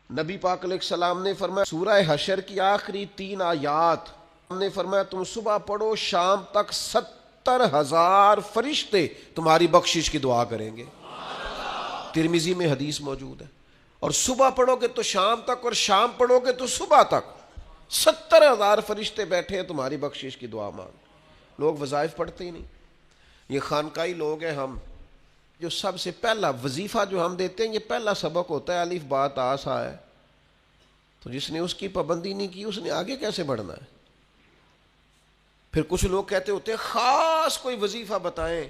نبی پاک علیہ السلام نے فرمایا سورہ حشر کی آخری 3 آیات ہم نے فرمایا تم صبح پڑھو شام تک 70,000 فرشتے تمہاری بخشش کی دعا کریں گے۔ ترمذی میں حدیث موجود ہے۔ اور صبح پڑھو گے تو شام تک، اور شام پڑھو گے تو صبح تک 70,000 فرشتے بیٹھے ہیں تمہاری بخشش کی دعا مانگ۔ لوگ وظائف پڑھتے ہی نہیں۔ یہ خانقاہی لوگ ہیں ہم، جو سب سے پہلا وظیفہ جو ہم دیتے ہیں یہ پہلا سبق ہوتا ہے الف با تا سا ہے، تو جس نے اس کی پابندی نہیں کی اس نے آگے کیسے بڑھنا ہے؟ پھر کچھ لوگ کہتے ہوتے ہیں خاص کوئی وظیفہ بتائیں،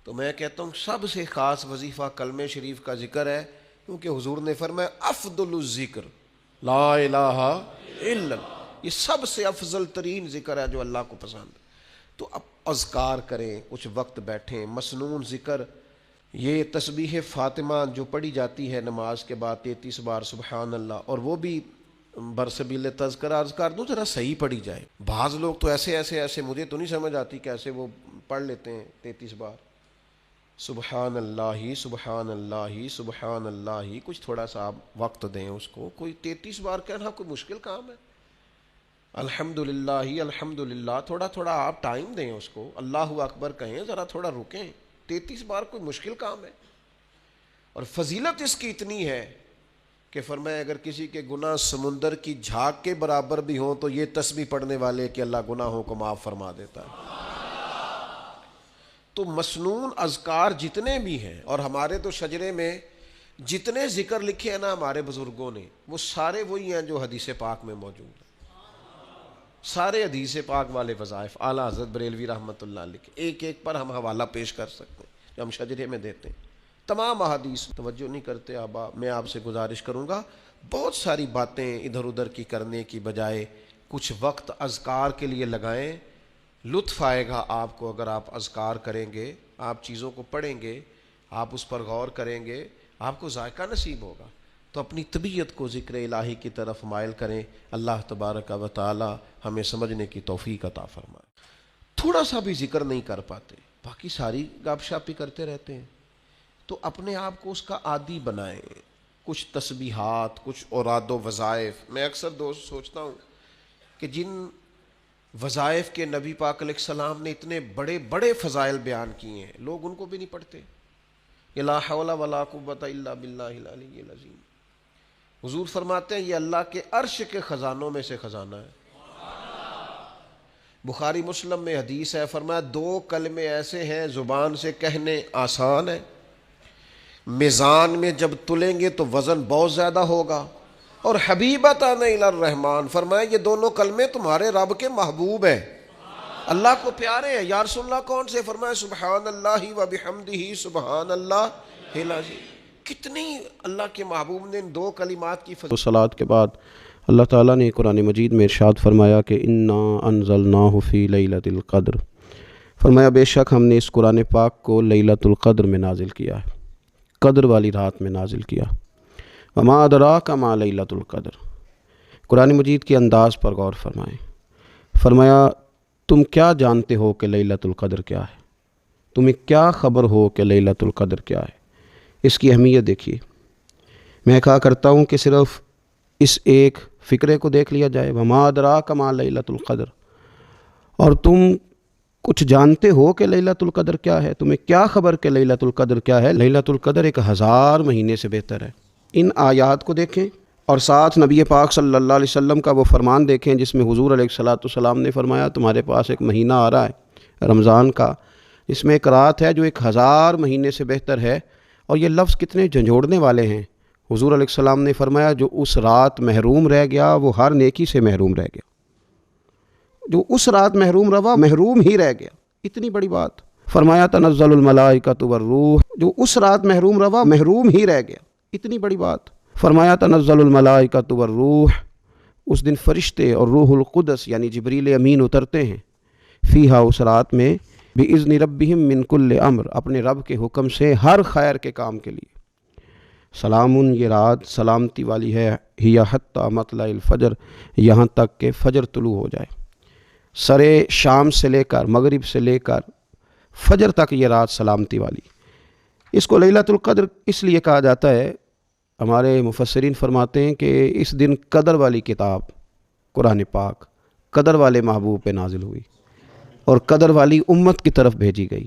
تو میں کہتا ہوں سب سے خاص وظیفہ کلمہ شریف کا ذکر ہے، کیونکہ حضور نے فرمایا افضل الذکر لا الہ الا اللہ، یہ سب سے افضل ترین ذکر ہے جو اللہ کو پسند ہے۔ تو اب اذکار کریں، کچھ وقت بیٹھیں، مسنون ذکر، یہ تسبیح فاطمہ جو پڑھی جاتی ہے نماز کے بعد 33 بار سبحان اللہ، اور وہ بھی برسبیل تذکرہ اذکار دو ذرا صحیح پڑھی جائے۔ بعض لوگ تو ایسے مجھے تو نہیں سمجھ آتی کیسے وہ پڑھ لیتے ہیں 33 بار سبحان اللہ سبحان اللہ سبحان اللہ۔ کچھ تھوڑا سا آپ وقت دیں اس کو، کوئی 33 بار کہنا کوئی مشکل کام ہے؟ الحمدللہ الحمدللہ، تھوڑا تھوڑا آپ ٹائم دیں اس کو، اللہ اکبر کہیں، ذرا تھوڑا رکیں۔ 33 بار کوئی مشکل کام ہے؟ اور فضیلت اس کی اتنی ہے کہ فرمایا اگر کسی کے گناہ سمندر کی جھاگ کے برابر بھی ہوں تو یہ تسبیح پڑھنے والے کہ اللہ گناہوں کو معاف فرما دیتا ہے۔ تو مسنون اذکار جتنے بھی ہیں، اور ہمارے تو شجرے میں جتنے ذکر لکھے ہیں نا ہمارے بزرگوں نے، وہ سارے وہی ہیں جو حدیث پاک میں موجود ہیں، سارے حدیث پاک والے وظائف اعلیٰ حضرت بریلوی رحمۃ اللہ علیہ کے ایک ایک پر ہم حوالہ پیش کر سکتے ہیں جو ہم شجرے میں دیتے ہیں۔ تمام احادیث توجہ نہیں کرتے آبا، میں آپ سے گزارش کروں گا بہت ساری باتیں ادھر ادھر کی کرنے کی بجائے کچھ وقت اذکار کے لیے لگائیں۔ لطف آئے گا آپ کو اگر آپ اذکار کریں گے، آپ چیزوں کو پڑھیں گے، آپ اس پر غور کریں گے، آپ کو ذائقہ نصیب ہوگا۔ تو اپنی طبیعت کو ذکر الہی کی طرف مائل کریں، اللہ تبارک و تعالی ہمیں سمجھنے کی توفیق عطا فرمائے۔ تھوڑا سا بھی ذکر نہیں کر پاتے، باقی ساری گپ شپ ہی کرتے رہتے ہیں، تو اپنے آپ کو اس کا عادی بنائیں۔ کچھ تسبیحات، کچھ اوراد و وظائف، میں اکثر دوست سوچتا ہوں کہ جن وظائف کے نبی پاک علیہ السلام نے اتنے بڑے بڑے فضائل بیان کیے ہیں، لوگ ان کو بھی نہیں پڑھتے۔ لا حول ولا قوت الا باللہ العلی العظیم۔ حضور فرماتے ہیں یہ اللہ کے عرش کے خزانوں میں سے خزانہ ہے۔ بخاری مسلم میں حدیث ہے، فرمایا 2 کلمے ایسے ہیں زبان سے کہنے آسان ہے، میزان میں جب تلیں گے تو وزن بہت زیادہ ہوگا، اور حبیبتان الی الرحمن، فرمایا یہ دونوں کلمے تمہارے رب کے محبوب ہیں، اللہ کو پیارے ہیں۔ یا رسول اللہ کون سے؟ فرمایا سبحان اللہ و بحمدہ سبحان اللہ العظیم۔ کتنی اللہ کے محبوب نے ان 2 کلمات کی صلاۃ کے بعد اللہ تعالیٰ نے قرآن مجید میں ارشاد فرمایا کہ انا انزلناہ فی لیلۃ القدر، فرمایا بے شک ہم نے اس قرآن پاک کو لیلۃ القدر میں نازل کیا ہے، قدر والی رات میں نازل کیا۔ وما ادراک ما لیلۃ القدر، قرآن مجید کے انداز پر غور فرمائیں۔ فرمایا تم کیا جانتے ہو کہ لیلۃ القدر کیا ہے؟ تمہیں کیا خبر ہو کہ لیلۃ القدر کیا ہے؟ اس کی اہمیت دیکھیے۔ میں کہا کرتا ہوں کہ صرف اس ایک فکرے کو دیکھ لیا جائے، وما ادراک ما لیلۃ القدر، اور تم کچھ جانتے ہو کہ لیلۃ القدر کیا ہے؟ تمہیں کیا خبر کہ لیلۃ القدر کیا ہے؟ لیلۃ القدر 1000 مہینے سے بہتر ہے۔ ان آیات کو دیکھیں اور ساتھ نبی پاک صلی اللہ علیہ وسلم کا وہ فرمان دیکھیں جس میں حضور علیہ الصلاۃ والسلام نے فرمایا تمہارے پاس ایک مہینہ آ رہا ہے رمضان کا، اس میں ایک رات ہے جو 1000 مہینے سے بہتر ہے، اور یہ لفظ کتنے جھنجھوڑنے والے ہیں۔ حضور علیہ السلام نے فرمایا جو اس رات محروم رہ گیا وہ ہر نیکی سے محروم رہ گیا، جو اس رات محروم رہا محروم ہی رہ گیا، اتنی بڑی بات۔ فرمایا تنزل الملائکۃ والروح، جو اس رات محروم رہا محروم ہی رہ گیا، اتنی بڑی بات۔ فرمایا تنزل الملائکۃ والروح، اس دن فرشتے اور روح القدس یعنی جبریل امین اترتے ہیں، فیہا اس رات میں، بِإِذْنِ رَبِّهِمْ مِنْ كُلِّ أَمْرٍ، اپنے رب کے حکم سے ہر خیر کے کام کے لیے۔ سلامٌ، یہ رات سلامتی والی ہے، ہی حتی مطلع الفجر، یہاں تک کہ فجر طلوع ہو جائے۔ سرے شام سے لے کر مغرب سے لے کر فجر تک یہ رات سلامتی والی۔ اس کو لیلۃ القدر اس لیے کہا جاتا ہے ہمارے مفسرین فرماتے ہیں کہ اس دن قدر والی کتاب قرآن پاک قدر والے محبوب پہ نازل ہوئی اور قدر والی امت کی طرف بھیجی گئی۔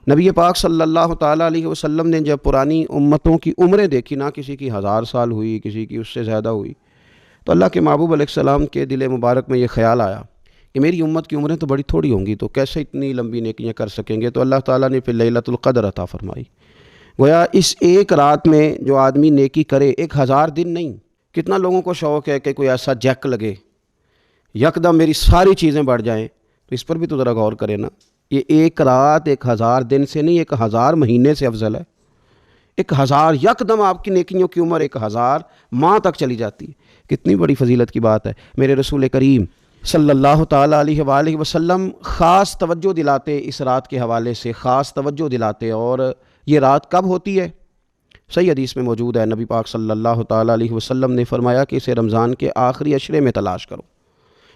نبی پاک صلی اللہ تعالیٰ علیہ وسلم نے جب پرانی امتوں کی عمریں دیکھی، نہ کسی کی 1000 سال ہوئی، کسی کی اس سے زیادہ ہوئی، تو اللہ کے محبوب علیہ السلام کے دل مبارک میں یہ خیال آیا کہ میری امت کی عمریں تو بڑی تھوڑی ہوں گی، تو کیسے اتنی لمبی نیکیاں کر سکیں گے؟ تو اللہ تعالیٰ نے پھر لیلۃ القدر عطا فرمائی۔ گویا اس ایک رات میں جو آدمی نیکی کرے، 1000 دن نہیں، کتنا لوگوں کو شوق ہے کہ کوئی ایسا جیک لگے، یکدم میری ساری چیزیں بڑھ جائیں، تو اس پر بھی تو ذرا غور کرے نا۔ یہ ایک رات 1000 دن سے نہیں، 1000 مہینے سے افضل ہے۔ 1000 یکدم آپ کی نیکیوں کی عمر 1000 ماہ تک چلی جاتی ہے، کتنی بڑی فضیلت کی بات ہے۔ میرے رسول کریم صلی اللہ تعالیٰ علیہ وآلہ وسلم خاص توجہ دلاتے اس رات کے حوالے سے، خاص توجہ دلاتے۔ اور یہ رات کب ہوتی ہے؟ صحیح حدیث میں موجود ہے، نبی پاک صلی اللہ تعالیٰ علیہ وسلم نے فرمایا کہ اسے رمضان کے آخری عشرے میں تلاش کرو۔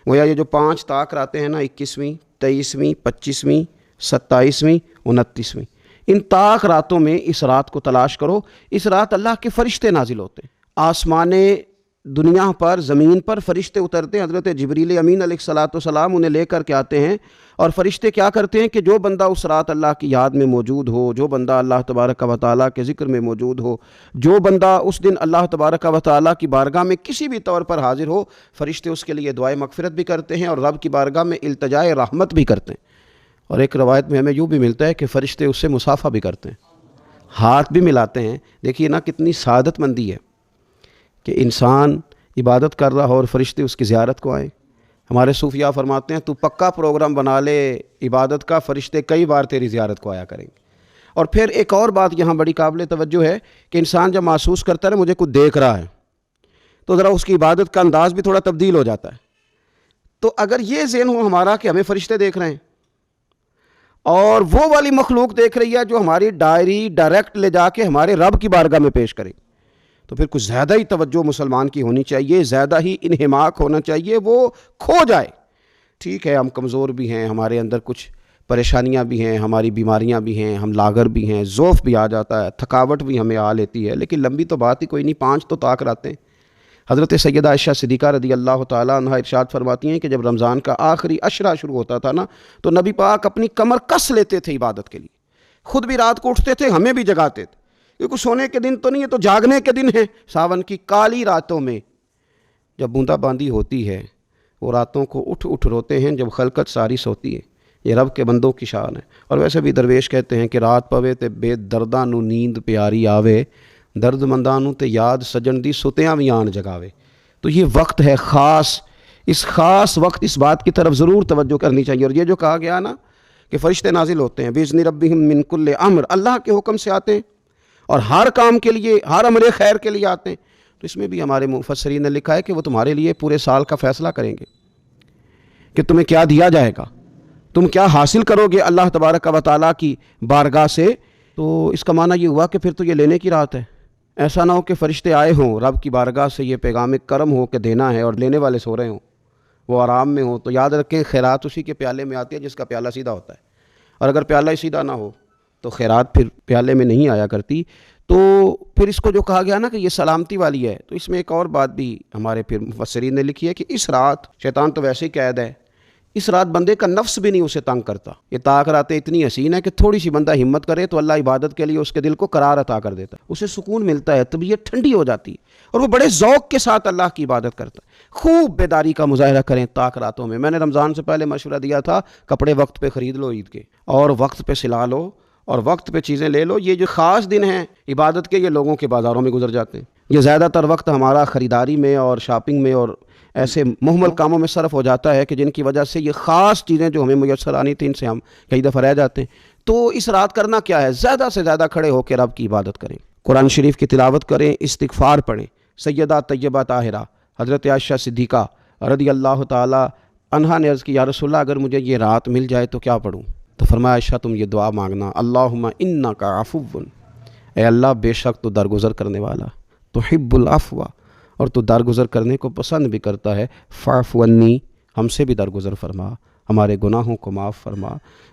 گویا یہ جو 5 طاق راتیں ہیں نا، 21ویں، 23ویں، 25ویں، 27ویں، 29ویں، ان طاق راتوں میں اس رات کو تلاش کرو۔ اس رات اللہ کے فرشتے نازل ہوتے ہیں، آسمان دنیا پر، زمین پر فرشتے اترتے ہیں۔ حضرت جبریل امین علیہ السلام انہیں لے کر کے آتے ہیں، اور فرشتے کیا کرتے ہیں کہ جو بندہ اس رات اللہ کی یاد میں موجود ہو، جو بندہ اللہ تبارک و تعالیٰ کے ذکر میں موجود ہو، جو بندہ اس دن اللہ تبارک و تعالیٰ کی بارگاہ میں کسی بھی طور پر حاضر ہو، فرشتے اس کے لیے دعائے مغفرت بھی کرتے ہیں اور رب کی بارگاہ میں التجائے رحمت بھی کرتے ہیں۔ اور ایک روایت میں ہمیں یوں بھی ملتا ہے کہ فرشتے اس سے مصافحہ بھی کرتے ہیں، ہاتھ بھی ملاتے ہیں۔ دیکھیے نا کتنی سعادت مندی ہے کہ انسان عبادت کر رہا ہو اور فرشتے اس کی زیارت کو آئیں۔ ہمارے صوفیاء فرماتے ہیں تو پکا پروگرام بنا لے عبادت کا، فرشتے کئی بار تیری زیارت کو آیا کریں گے۔ اور پھر ایک اور بات یہاں بڑی قابل توجہ ہے کہ انسان جب محسوس کرتا ہے مجھے کچھ دیکھ رہا ہے، تو ذرا اس کی عبادت کا انداز بھی تھوڑا تبدیل ہو جاتا ہے۔ تو اگر یہ ذہن ہو ہمارا کہ ہمیں فرشتے دیکھ رہے ہیں اور وہ والی مخلوق دیکھ رہی ہے جو ہماری ڈائری ڈائریکٹ لے جا کے ہمارے رب کی بارگاہ میں پیش کرے، تو پھر کچھ زیادہ ہی توجہ مسلمان کی ہونی چاہیے، زیادہ ہی انہماک ہونا چاہیے، وہ کھو جائے۔ ٹھیک ہے ہم کمزور بھی ہیں، ہمارے اندر کچھ پریشانیاں بھی ہیں، ہماری بیماریاں بھی ہیں، ہم لاغر بھی ہیں، ضعف بھی آ جاتا ہے، تھکاوٹ بھی ہمیں آ لیتی ہے، لیکن لمبی تو بات ہی کوئی نہیں، 5 تو طاق راتیں۔ حضرت سیدہ عائشہ صدیقہ رضی اللہ تعالیٰ عنہا ارشاد فرماتی ہیں کہ جب رمضان کا آخری عشرہ شروع ہوتا تھا نا، تو نبی پاک اپنی کمر کس لیتے تھے عبادت کے لیے، خود بھی رات کو اٹھتے تھے، ہمیں بھی جگاتے تھے، کیونکہ سونے کے دن تو نہیں ہے، تو جاگنے کے دن ہے۔ ساون کی کالی راتوں میں جب بوندا باندی ہوتی ہے، وہ راتوں کو اٹھ اٹھ روتے ہیں جب خلقت ساری سوتی ہے۔ یہ رب کے بندوں کی شان ہے۔ اور ویسے بھی درویش کہتے ہیں کہ رات پوے تے بے درداں نو نیند پیاری آوے، درد منداں نو تے یاد سجن دی ستیاں وی آن جگاوے۔ تو یہ وقت ہے خاص، اس خاص وقت اس بات کی طرف ضرور توجہ کرنی چاہیے۔ اور یہ جو کہا گیا نا کہ فرشتے نازل ہوتے ہیں بِإِذْنِ رَبِّهِمْ مِنْ كُلِّ امر، اللہ کے حکم سے آتے ہیں اور ہر کام کے لیے، ہر امر خیر کے لیے آتے ہیں۔ تو اس میں بھی ہمارے مفسرین نے لکھا ہے کہ وہ تمہارے لیے پورے سال کا فیصلہ کریں گے کہ تمہیں کیا دیا جائے گا، تم کیا حاصل کرو گے اللہ تبارک و تعالیٰ کی بارگاہ سے۔ تو اس کا معنی یہ ہوا کہ پھر تو یہ لینے کی رات ہے۔ ایسا نہ ہو کہ فرشتے آئے ہوں رب کی بارگاہ سے، یہ پیغام کرم ہو کہ دینا ہے اور لینے والے سو رہے ہوں، وہ آرام میں ہوں۔ تو یاد رکھیں خیرات اسی کے پیالے میں آتی ہے جس کا پیالہ سیدھا ہوتا ہے، اور اگر پیالہ ہی سیدھا نہ ہو تو خیرات پھر پیالے میں نہیں آیا کرتی۔ تو پھر اس کو جو کہا گیا نا کہ یہ سلامتی والی ہے، تو اس میں ایک اور بات بھی ہمارے پھر مفسرین نے لکھی ہے کہ اس رات شیطان تو ویسے ہی قید ہے، اس رات بندے کا نفس بھی نہیں اسے تنگ کرتا۔ یہ طاق راتیں اتنی حسین ہے کہ تھوڑی سی بندہ ہمت کرے تو اللہ عبادت کے لیے اس کے دل کو قرار عطا کر دیتا ہے، اسے سکون ملتا ہے، طبیعت ٹھنڈی ہو جاتی ہے اور وہ بڑے ذوق کے ساتھ اللہ کی عبادت کرتا ہے۔ خوب بیداری کا مظاہرہ کریں طاق راتوں میں۔ میں نے رمضان سے پہلے مشورہ دیا تھا کپڑے وقت پہ خرید لو عید کے، اور وقت پہ سلا لو اور وقت پہ چیزیں لے لو۔ یہ جو خاص دن ہیں عبادت کے، یہ لوگوں کے بازاروں میں گزر جاتے ہیں۔ یہ زیادہ تر وقت ہمارا خریداری میں اور شاپنگ میں اور ایسے محمل کاموں میں صرف ہو جاتا ہے کہ جن کی وجہ سے یہ خاص چیزیں جو ہمیں میسر آنی تھیں ان سے ہم کئی دفعہ رہ جاتے ہیں۔ تو اس رات کرنا کیا ہے؟ زیادہ سے زیادہ کھڑے ہو کے رب کی عبادت کریں، قرآن شریف کی تلاوت کریں، استغفار پڑھیں۔ سیدہ طیبہ طاہرہ حضرت عائشہ صدیقہ رضی اللہ تعالی عنہا نے عرض کی یا رسول اللہ اگر مجھے یہ رات مل جائے تو کیا پڑھوں؟ تو فرمایا عائشہ تم یہ دعا مانگنا، اللہم انک عفو، اے اللہ بے شک تو درگزر کرنے والا، تحب العفو، اور تو درگزر کرنے کو پسند بھی کرتا ہے، فاعف عنی، ہم سے بھی درگزر فرما، ہمارے گناہوں کو معاف فرما۔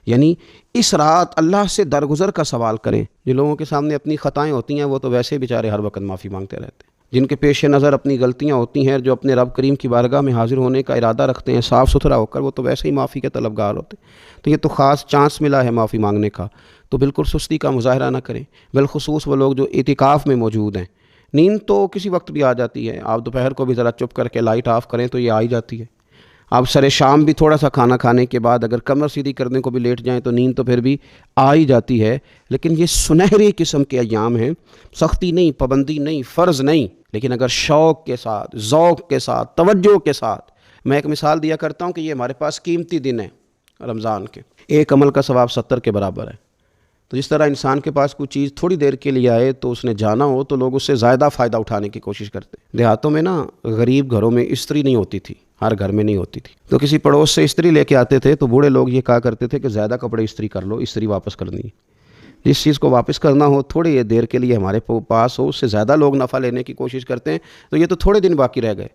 یعنی اس رات اللہ سے درگزر کا سوال کریں۔ جن لوگوں کے سامنے اپنی خطائیں ہوتی ہیں وہ تو ویسے بیچارے ہر وقت معافی مانگتے رہتے ہیں، جن کے پیش نظر اپنی غلطیاں ہوتی ہیں، جو اپنے رب کریم کی بارگاہ میں حاضر ہونے کا ارادہ رکھتے ہیں صاف ستھرا ہو کر، وہ تو ویسے ہی معافی کے طلبگار ہوتے ہیں۔ تو یہ تو خاص چانس ملا ہے معافی مانگنے کا، تو بالکل سستی کا مظاہرہ نہ کریں۔ بالخصوص وہ لوگ جو اعتکاف میں موجود ہیں، نیند تو کسی وقت بھی آ جاتی ہے، آپ دوپہر کو بھی ذرا چپ کر کے لائٹ آف کریں تو یہ آ ہی جاتی ہے۔ آپ سر شام بھی تھوڑا سا کھانا کھانے کے بعد اگر کمر سیدھی کرنے کو بھی لیٹ جائیں تو نیند تو پھر بھی آ ہی جاتی ہے۔ لیکن یہ سنہری قسم کے ایام ہیں، سختی نہیں، پابندی نہیں، فرض نہیں، لیکن اگر شوق کے ساتھ، ذوق کے ساتھ، توجہ کے ساتھ، میں ایک مثال دیا کرتا ہوں کہ یہ ہمارے پاس قیمتی دن ہیں رمضان کے، ایک عمل کا ثواب 70 کے برابر ہے۔ تو جس طرح انسان کے پاس کوئی چیز تھوڑی دیر کے لیے آئے تو اس نے جانا ہو تو لوگ اس سے زیادہ فائدہ اٹھانے کی کوشش کرتے ہیں۔ دیہاتوں میں نا غریب گھروں میں استری نہیں ہوتی تھی، ہر گھر میں نہیں ہوتی تھی، تو کسی پڑوس سے استری لے کے آتے تھے تو بوڑھے لوگ یہ کہا کرتے تھے کہ زیادہ کپڑے استری کر لو، استری واپس کرنی ہے۔ جس چیز کو واپس کرنا ہو تھوڑی دیر کے لیے ہمارے پاس ہو، اس سے زیادہ لوگ نفع لینے کی کوشش کرتے ہیں، تو یہ تو تھوڑے دن باقی رہ گئے،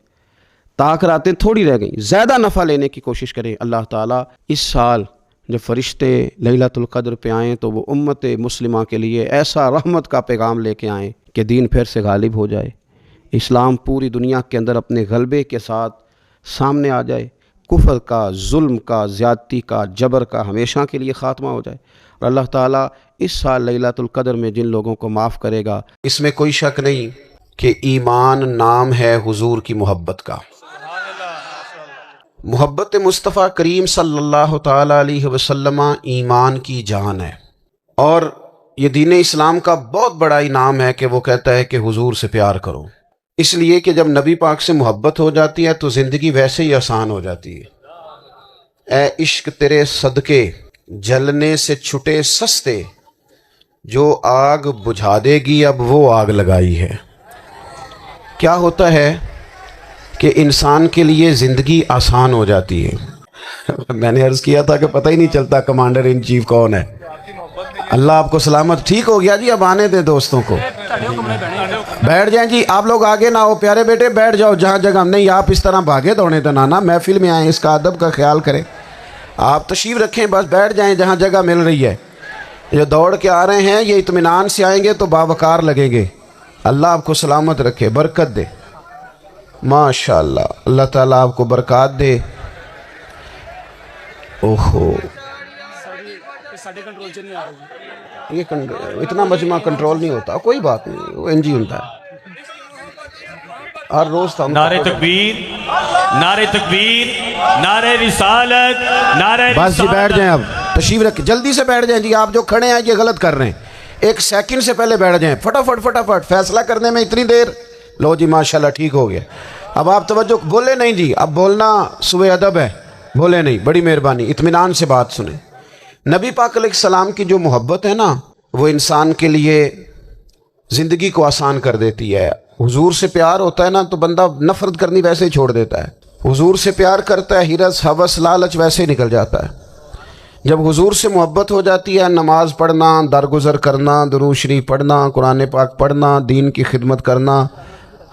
طاق راتیں تھوڑی رہ گئیں، زیادہ نفع لینے کی کوشش کریں۔ اللہ تعالیٰ اس سال جب فرشتے لیلۃ القدر پہ آئیں تو وہ امت مسلمہ کے لیے ایسا رحمت کا پیغام لے کے آئیں کہ دین پھر سے غالب ہو جائے، اسلام پوری دنیا کے اندر اپنے غلبے کے ساتھ سامنے آ جائے، کفر کا، ظلم کا، زیادتی کا، جبر کا ہمیشہ کے لیے خاتمہ ہو جائے، اور اللہ تعالیٰ اس سال لیلۃ القدر میں جن لوگوں کو معاف کرے گا، اس میں کوئی شک نہیں کہ ایمان نام ہے حضور کی محبت کا۔ محبت مصطفیٰ کریم صلی اللہ تعالیٰ علیہ وسلم ایمان کی جان ہے، اور یہ دین اسلام کا بہت بڑا انعام ہے کہ وہ کہتا ہے کہ حضور سے پیار کرو، اس لیے کہ جب نبی پاک سے محبت ہو جاتی ہے تو زندگی ویسے ہی آسان ہو جاتی ہے۔ اے عشق تیرے صدقے جلنے سے چھٹے سستے، جو آگ بجھا دے گی اب وہ آگ لگائی ہے۔ کیا ہوتا ہے کہ انسان کے لیے زندگی آسان ہو جاتی ہے۔ میں نے عرض کیا تھا کہ پتہ ہی نہیں چلتا کمانڈر ان چیف کون ہے۔ اللہ آپ کو سلامت، ٹھیک ہو گیا جی، اب آنے دیں دوستوں کو، بیٹھ جائیں جی، آپ لوگ آگے نہ ہو پیارے بیٹے، بیٹھ جاؤ جہاں جگہ نہیں، آپ اس طرح بھاگے دوڑے تو نانا، محفل میں آئیں، اس کا ادب کا خیال کریں، آپ تشریف رکھیں، بس بیٹھ جائیں جہاں جگہ مل رہی ہے۔ جو دوڑ کے آ رہے ہیں یہ اطمینان سے آئیں گے تو باوقار لگیں گے۔ اللہ آپ کو سلامت رکھے، برکت دے، ماشاءاللہ، اللہ تعالیٰ آپ کو برکات دے۔ اوہو یہ اتنا مجمع کنٹرول نہیں ہوتا، کوئی بات نہیں، وہ انجی ہوتا ہے ہر روز تھا۔ نعرہ تکبیر، نعرہ تکبیر، نعرہ رسالت، نعرہ بس جی بیٹھ جائیں، اب تشریف رکھیں، جلدی سے بیٹھ جائیں جی، آپ جو کھڑے ہیں یہ غلط کر رہے ہیں، ایک سیکنڈ سے پہلے بیٹھ جائیں، فٹافٹ فیصلہ کرنے میں اتنی دیر، لو جی ماشاءاللہ ٹھیک ہو گیا۔ اب آپ توجہ، بولے نہیں جی، اب بولنا سوء ادب ہے، بولے نہیں، بڑی مہربانی، اطمینان سے بات سنیں۔ نبی پاک علیہ السلام کی جو محبت ہے نا، وہ انسان کے لیے زندگی کو آسان کر دیتی ہے۔ حضور سے پیار ہوتا ہے نا تو بندہ نفرت کرنی ویسے ہی چھوڑ دیتا ہے، حضور سے پیار کرتا ہے، ہرس ہوس لالچ ویسے ہی نکل جاتا ہے۔ جب حضور سے محبت ہو جاتی ہے، نماز پڑھنا، درگزر کرنا، درود شریف پڑھنا، قرآن پاک پڑھنا، دین کی خدمت کرنا،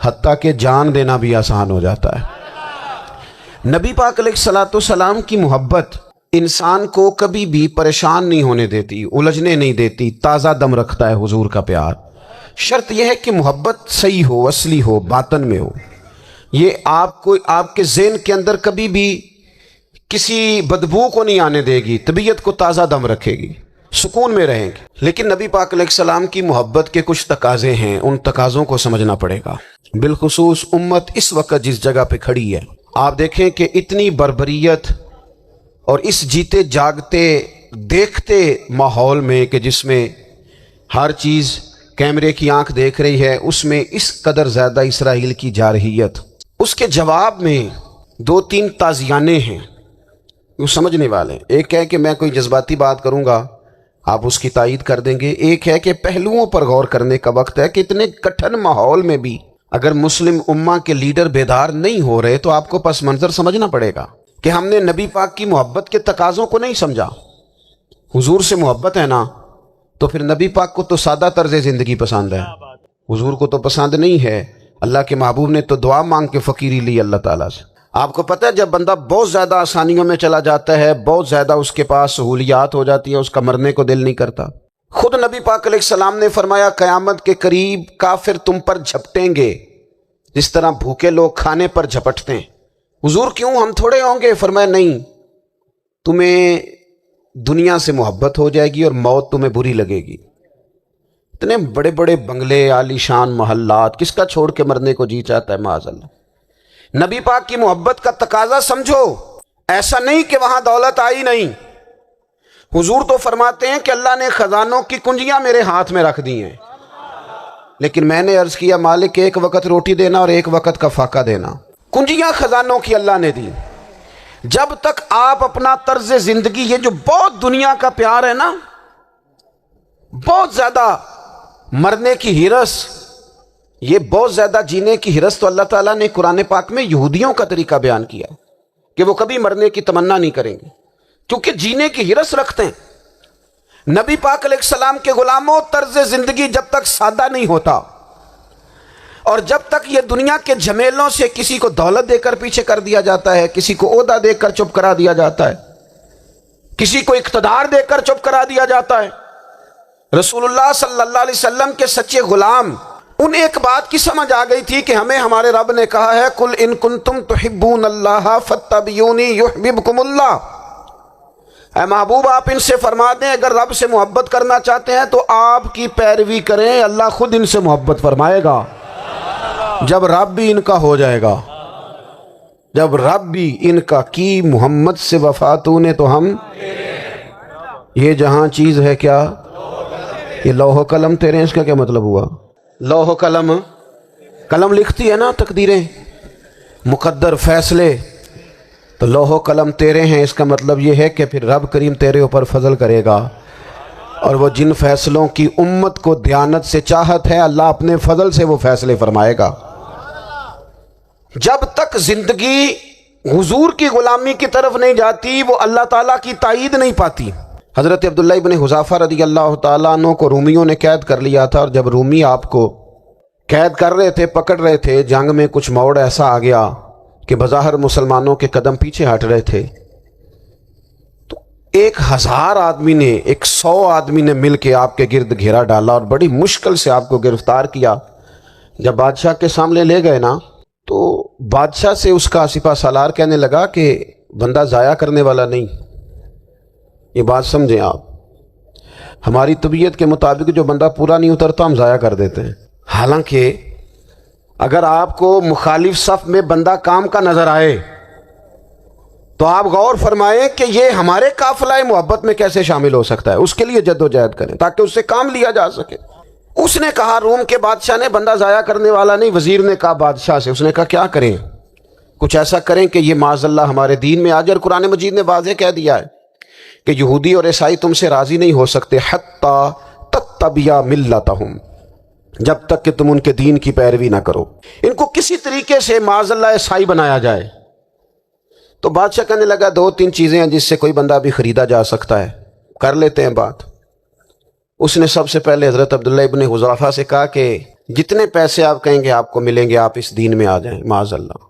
حتیٰ کہ جان دینا بھی آسان ہو جاتا ہے۔ نبی پاک علیہ السلام کی محبت انسان کو کبھی بھی پریشان نہیں ہونے دیتی، الجھنے نہیں دیتی، تازہ دم رکھتا ہے حضور کا پیار۔ شرط یہ ہے کہ محبت صحیح ہو، اصلی ہو، باطن میں ہو، یہ آپ کو، آپ کے ذہن کے اندر کبھی بھی کسی بدبو کو نہیں آنے دے گی، طبیعت کو تازہ دم رکھے گی، سکون میں رہیں گے۔ لیکن نبی پاک علیہ السلام کی محبت کے کچھ تقاضے ہیں، ان تقاضوں کو سمجھنا پڑے گا۔ بالخصوص امت اس وقت جس جگہ پہ کھڑی ہے، آپ دیکھیں کہ اتنی بربریت اور اس جیتے جاگتے دیکھتے ماحول میں کہ جس میں ہر چیز کیمرے کی آنکھ دیکھ رہی ہے، اس میں اس قدر زیادہ اسرائیل کی جارحیت، اس کے جواب میں 2-3 تازیانے ہیں، وہ سمجھنے والے ہیں۔ ایک ہے کہ میں کوئی جذباتی بات کروں گا، آپ اس کی تائید کر دیں گے۔ ایک ہے کہ پہلوؤں پر غور کرنے کا وقت ہے کہ اتنے کٹھن ماحول میں بھی اگر مسلم امہ کے لیڈر بیدار نہیں ہو رہے تو آپ کو پس منظر سمجھنا پڑے گا کہ ہم نے نبی پاک کی محبت کے تقاضوں کو نہیں سمجھا۔ حضور سے محبت ہے نا تو پھر نبی پاک کو تو سادہ طرز زندگی پسند ہے، حضور کو تو پسند نہیں ہے۔ اللہ کے محبوب نے تو دعا مانگ کے فقیری لی اللہ تعالیٰ سے، آپ کو پتہ ہے جب بندہ بہت زیادہ آسانیوں میں چلا جاتا ہے، بہت زیادہ اس کے پاس سہولیات ہو جاتی ہیں، اس کا مرنے کو دل نہیں کرتا۔ خود نبی پاک علیہ السلام نے فرمایا قیامت کے قریب کافر تم پر جھپٹیں گے جس طرح بھوکے لوگ کھانے پر جھپٹتے ہیں۔ حضور کیوں، ہم تھوڑے ہوں گے؟ فرمایا نہیں، تمہیں دنیا سے محبت ہو جائے گی اور موت تمہیں بری لگے گی۔ اتنے بڑے بڑے بنگلے، عالی شان محلات، کس کا چھوڑ کے مرنے کو جی چاہتا ہے؟ معاذ اللہ۔ نبی پاک کی محبت کا تقاضا سمجھو، ایسا نہیں کہ وہاں دولت آئی نہیں۔ حضور تو فرماتے ہیں کہ اللہ نے خزانوں کی کنجیاں میرے ہاتھ میں رکھ دی ہیں، لیکن میں نے عرض کیا مالک ایک وقت روٹی دینا اور ایک وقت کا فاقہ دینا۔ کنجیاں خزانوں کی اللہ نے دی۔ جب تک آپ اپنا طرز زندگی، یہ جو بہت دنیا کا پیار ہے نا، بہت زیادہ مرنے کی ہرس، یہ بہت زیادہ جینے کی ہرس، تو اللہ تعالیٰ نے قرآن پاک میں یہودیوں کا طریقہ بیان کیا کہ وہ کبھی مرنے کی تمنا نہیں کریں گے کیونکہ جینے کی ہرس رکھتے ہیں۔ نبی پاک علیہ السلام کے غلاموں، طرز زندگی جب تک سادہ نہیں ہوتا اور جب تک یہ دنیا کے جھمیلوں سے کسی کو دولت دے کر پیچھے کر دیا جاتا ہے، کسی کو عہدہ دے کر چپ کرا دیا جاتا ہے، کسی کو اقتدار دے کر چپ کرا دیا جاتا ہے، رسول اللہ صلی اللہ علیہ وسلم کے سچے غلام، انہیں ایک بات کی سمجھ آ گئی تھی کہ ہمیں ہمارے رب نے کہا ہے قل ان کنتم تحبون اللہ فاتبعونی یحببکم اللہ۔ اے محبوب آپ ان سے فرما دیں اگر رب سے محبت کرنا چاہتے ہیں تو آپ کی پیروی کریں، اللہ خود ان سے محبت فرمائے گا جب رب بھی ان کا ہو جائے گا، جب رب بھی ان کا کی محمد سے وفا تو نے تو ہم، یہ جہاں چیز ہے کیا، یہ لوح و قلم تیرے ہیں، اس کا کیا مطلب ہوا؟ لوح و قلم، قلم لکھتی ہے نا تقدیریں، مقدر فیصلے، تو لوح و قلم تیرے ہیں، اس کا مطلب یہ ہے کہ پھر رب کریم تیرے اوپر فضل کرے گا، اور وہ جن فیصلوں کی امت کو دیانت سے چاہت ہے اللہ اپنے فضل سے وہ فیصلے فرمائے گا۔ جب تک زندگی حضور کی غلامی کی طرف نہیں جاتی وہ اللہ تعالیٰ کی تائید نہیں پاتی۔ حضرت عبداللہ ابن حذافہ رضی اللہ تعالیٰ عنہ کو رومیوں نے قید کر لیا تھا، اور جب رومی آپ کو قید کر رہے تھے، پکڑ رہے تھے، جنگ میں کچھ موڑ ایسا آ گیا کہ بظاہر مسلمانوں کے قدم پیچھے ہٹ رہے تھے، تو 1000 آدمی نے، 100 آدمی نے مل کے آپ کے گرد گھیرا ڈالا اور بڑی مشکل سے آپ کو گرفتار کیا۔ جب بادشاہ کے سامنے لے گئے نا تو بادشاہ سے اس کا سپہ سالار کہنے لگا کہ بندہ ضائع کرنے والا نہیں، یہ بات سمجھیں آپ، ہماری طبیعت کے مطابق جو بندہ پورا نہیں اترتا ہم ضائع کر دیتے ہیں۔ حالانکہ اگر آپ کو مخالف صف میں بندہ کام کا نظر آئے تو آپ غور فرمائیں کہ یہ ہمارے قافلہ محبت میں کیسے شامل ہو سکتا ہے، اس کے لیے جد و جہد کریں تاکہ اس سے کام لیا جا سکے۔ اس نے کہا، روم کے بادشاہ نے، بندہ ضائع کرنے والا نہیں، وزیر نے کہا بادشاہ سے، اس نے کہا کیا کریں، کچھ ایسا کریں کہ یہ معاذ اللہ ہمارے دین میں آ جائے۔ اور قرآن مجید نے واضح کہہ دیا ہے کہ یہودی اور عیسائی تم سے راضی نہیں ہو سکتے حتی تتبع ملتہم، جب تک کہ تم ان کے دین کی پیروی نہ کرو، ان کو کسی طریقے سے معاذ اللہ عیسائی بنایا جائے۔ تو بادشاہ کہنے لگا 2-3 چیزیں ہیں جس سے کوئی بندہ بھی خریدا جا سکتا ہے، کر لیتے ہیں بات۔ اس نے سب سے پہلے حضرت عبداللہ ابن حذافہ سے کہا کہ جتنے پیسے آپ کہیں گے آپ کو ملیں گے، آپ اس دین میں آ جائیں معاذ اللہ۔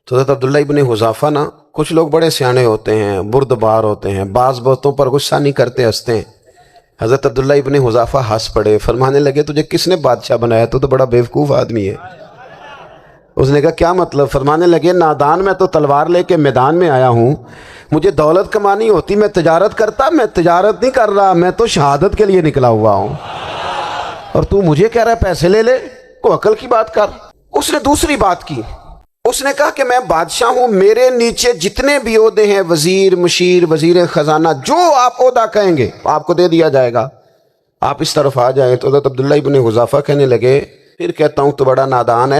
تو حضرت عبداللہ ابن حذافہ نا، کچھ لوگ بڑے سیانے ہوتے ہیں، بردبار ہوتے ہیں، بعض باتوں پر غصہ نہیں کرتے، ہنستے ہیں۔ حضرت عبداللہ ابن حذافہ ہنس پڑے، فرمانے لگے تجھے کس نے بادشاہ بنایا، تو بڑا بیوقوف آدمی ہے۔ اس نے کہا کیا مطلب؟ فرمانے لگے نادان، میں تو تلوار لے کے میدان میں آیا ہوں، مجھے دولت کمانی ہوتی میں تجارت کرتا، میں تجارت نہیں کر رہا، میں تو شہادت کے لیے نکلا ہوا ہوں، اور تو مجھے کہہ رہا ہے پیسے لے لے، کو عقل کی بات کر۔ اس نے دوسری بات کی، اس نے کہا کہ میں بادشاہ ہوں، میرے نیچے جتنے بھی عہدے ہیں، وزیر، مشیر، وزیر خزانہ، جو آپ عہدہ کہیں گے آپ کو دے دیا جائے گا، آپ اس طرف آ جائیں۔ تو حضرت عبداللہ ابن حذافہ کہنے لگے پھر کہتا ہوں تو بڑا نادان ہے،